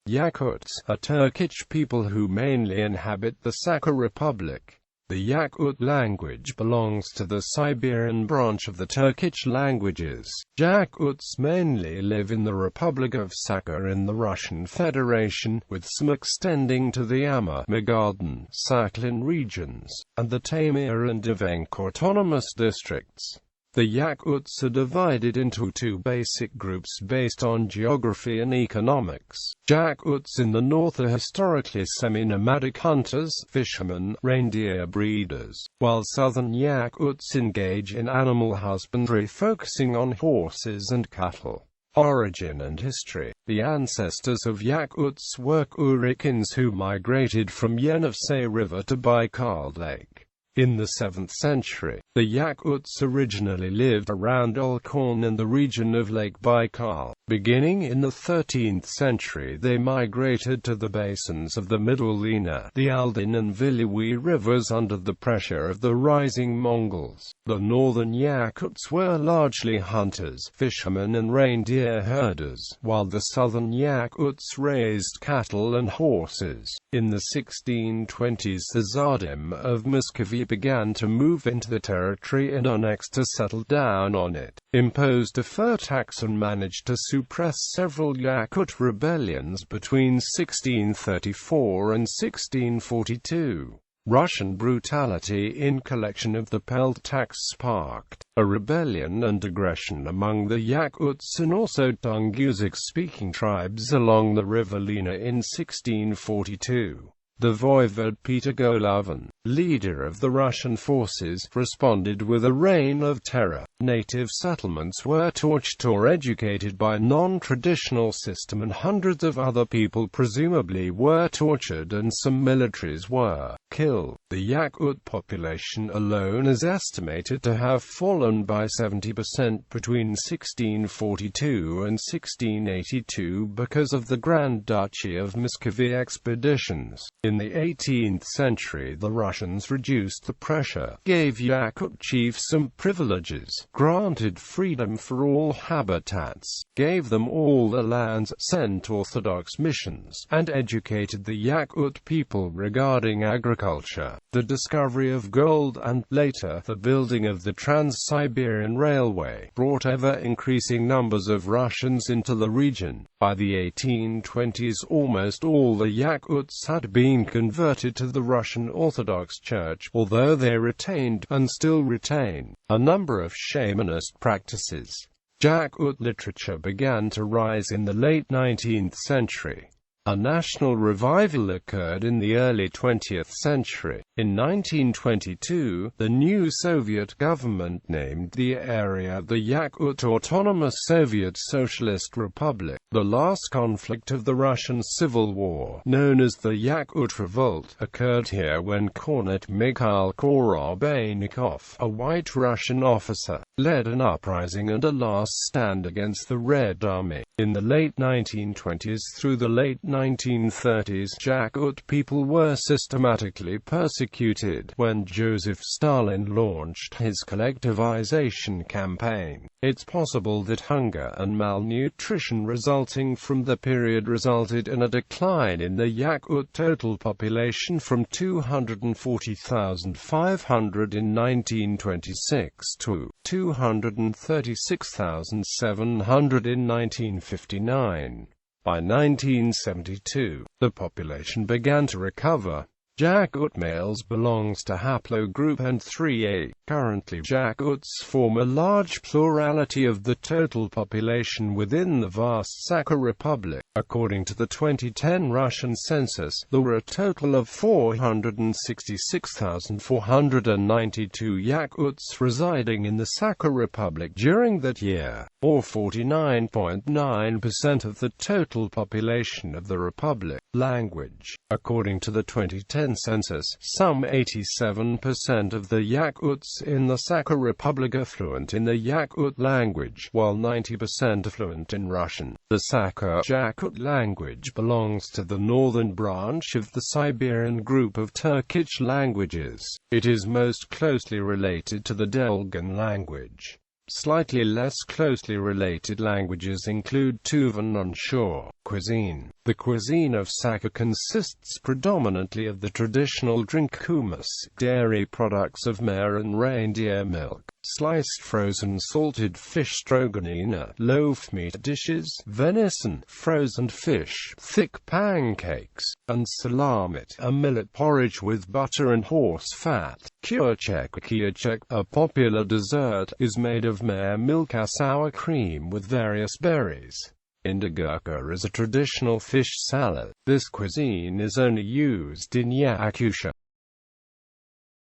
Yakuts are Turkic people who mainly inhabit the Sakha Republic. The Yakut language belongs to the Siberian branch of the Turkic languages. Yakuts mainly live in the Republic of Sakha in the Russian Federation, with some extending to the Amur, Magadan, Sakhalin regions, and the Taymyr and Evenk autonomous districts. The Yakuts are divided into two basic groups based on geography and economics. Yakuts in the north are historically semi-nomadic hunters, fishermen, reindeer breeders, while southern Yakuts engage in animal husbandry focusing on horses and cattle. Origin and history. The ancestors of Yakuts were Urikins who migrated from Yenisei River to Baikal Lake. In the 7th century, the Yakuts originally lived around Olkhon and the region of Lake Baikal. Beginning in the 13th century they migrated to the basins of the Middle Lena, the Aldin and Viliwi rivers under the pressure of the rising Mongols. The northern Yakuts were largely hunters, fishermen and reindeer herders, while the southern Yakuts raised cattle and horses. In the 1620s the Tsardom of Muscovy began to move into the territory and annexed to settle down on it, imposed a fur tax and managed to suppress several Yakut rebellions between 1634 and 1642. Russian brutality in collection of the pelt tax sparked a rebellion and aggression among the Yakuts and also Tungusic-speaking tribes along the river Lena in 1642. The voivode Peter Golovin, leader of the Russian forces, responded with a reign of terror. Native settlements were torched or educated by a non-traditional system and hundreds of other people presumably were tortured and some militaries were killed. The Yakut population alone is estimated to have fallen by 70% between 1642 and 1682 because of the Grand Duchy of Muscovy expeditions. In the 18th century the Russians reduced the pressure, gave Yakut chiefs some privileges, granted freedom for all habitats, gave them all the lands, sent Orthodox missions, and educated the Yakut people regarding agriculture. The discovery of gold and, later, the building of the Trans-Siberian Railway brought ever-increasing numbers of Russians into the region. By the 1820s almost all the Yakuts had been converted to the Russian Orthodox Church, although they retained, and still retain, a number of shamanist practices. Yakut literature began to rise in the late 19th century. A national revival occurred in the early 20th century. In 1922, the new Soviet government named the area the Yakut Autonomous Soviet Socialist Republic. The last conflict of the Russian Civil War, known as the Yakut Revolt, occurred here when Cornet Mikhail Korobeynikov, a white Russian officer, led an uprising and a last stand against the Red Army. In the late 1920s through the late 1930s, Yakut people were systematically persecuted when Joseph Stalin launched his collectivization campaign. It's possible that hunger and malnutrition resulting from the period resulted in a decline in the Yakut total population from 240,500 in 1926 to 236,700 in 1959. By 1972, the population began to recover. Yakut males belongs to haplogroup N3A. Currently Yakuts form a large plurality of the total population within the vast Sakha Republic. According to the 2010 Russian census, there were a total of 466,492 Yakuts residing in the Sakha Republic during that year, or 49.9% of the total population of the Republic. Language. According to the 2010 census, some 87% of the Yakuts in the Sakha Republic are fluent in the Yakut language, while 90% are fluent in Russian. The Sakha Yakut language belongs to the northern branch of the Siberian group of Turkic languages. It is most closely related to the Delgan language. Slightly less closely related languages include Tuvan onshore cuisine. The cuisine of Sakha consists predominantly of the traditional drink kumis, dairy products of mare and reindeer milk, sliced frozen salted fish stroganina, loaf meat dishes, venison, frozen fish, thick pancakes, and salamit, a millet porridge with butter and horse fat. Kürçek, a popular dessert, is made of mare milk or sour cream with various berries. Indigirka is a traditional fish salad. This cuisine is only used in Yakutia.